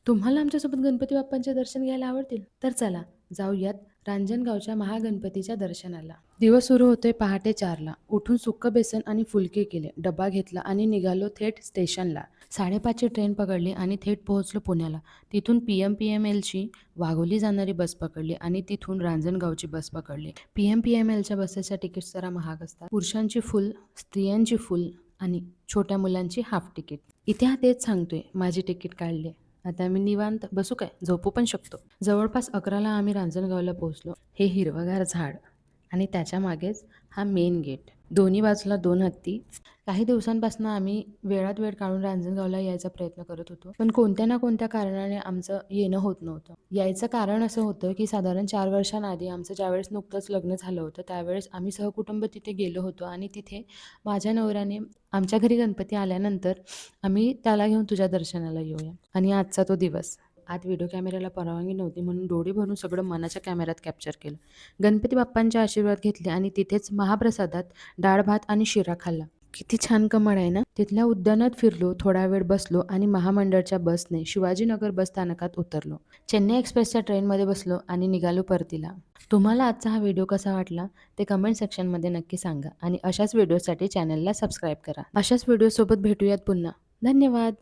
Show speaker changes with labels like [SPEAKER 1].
[SPEAKER 1] तुम्हाला आमच्यासोबत गणपती बाप्पांचे दर्शन घ्यायला आवडतील? तर चला जाऊयात रांजणगावच्या महागणपतीच्या दर्शनाला. दिवस सुरू होतोय पहाटे 4ला. उठून सुक्क बेसन आणि फुलके केले. डब्बा घेतला आणि निघालो थेट स्टेशनला. 5:30ची ट्रेन पकडली आणि थेट पोहोचलो पुण्याला. तिथून PMPMLची वाघोली जाणारी बस पकडली आणि तिथून रांजणगावची बस पकडली. PMPMLच्या बसेसच्या तिकीट्स जरा महाग असतात. पुरुषांची फुल, स्त्रियांची फुल आणि छोट्या मुलांची हाफ तिकीट. इथे तेच सांगतोय, माझी तिकीट काढली. आता मी निवांत बसू काय? झोपू पण शकतो. जवळपास 11ला आम्ही रांजणगावला पोहोचलो. हे हिरवंगार झाड आणि त्याच्या मागेच हा मेन गेट. दोन्ही बाजूला 2 हत्ती. काही दिवसांपासून आम्ही वेळात वेळ काढून रांजणगावला यायचा प्रयत्न करत होतो. पण कोणत्या ना कोणत्या कारणाने आमचं येणं होत नव्हतं. यायचं कारण असं होतं, की साधारण 4 वर्षांआधी आमचं ज्यावेळेस नुकतंच लग्न झालं होतं, त्यावेळेस आम्ही सहकुटुंब तिथे गेलो होतो आणि तिथे माझ्या नवऱ्याने आमच्या घरी गणपती आल्यानंतर आम्ही त्याला घेऊन तुझ्या दर्शनाला येऊया आणि आजचा तो दिवस. आत व्हिडिओ कॅमेऱ्याला परवानगी नव्हती म्हणून डोळे भरून सगळं मनाच्या कॅमेऱ्यात कॅप्चर केलं. गणपती बाप्पांचे आशीर्वाद घेतले आणि तिथेच महाप्रसादात डाळ भात आणि शिरा खाल्ला. किती छान कमाड आहे ना. तिथल्या उद्यानात फिरलो, थोडा वेळ बसलो आणि महामंडळच्या बसने शिवाजीनगर बस स्थानकात उतरलो. चेन्नई एक्सप्रेसच्या ट्रेनमध्ये बसलो आणि निघालो परतीला. तुम्हाला आजचा हा व्हिडिओ कसा वाटला ते कमेंट सेक्शनमध्ये नक्की सांगा आणि अशाच व्हिडिओसाठी चॅनलला सबस्क्राईब करा. अशाच व्हिडिओसोबत भेटूयात पुन्हा. धन्यवाद.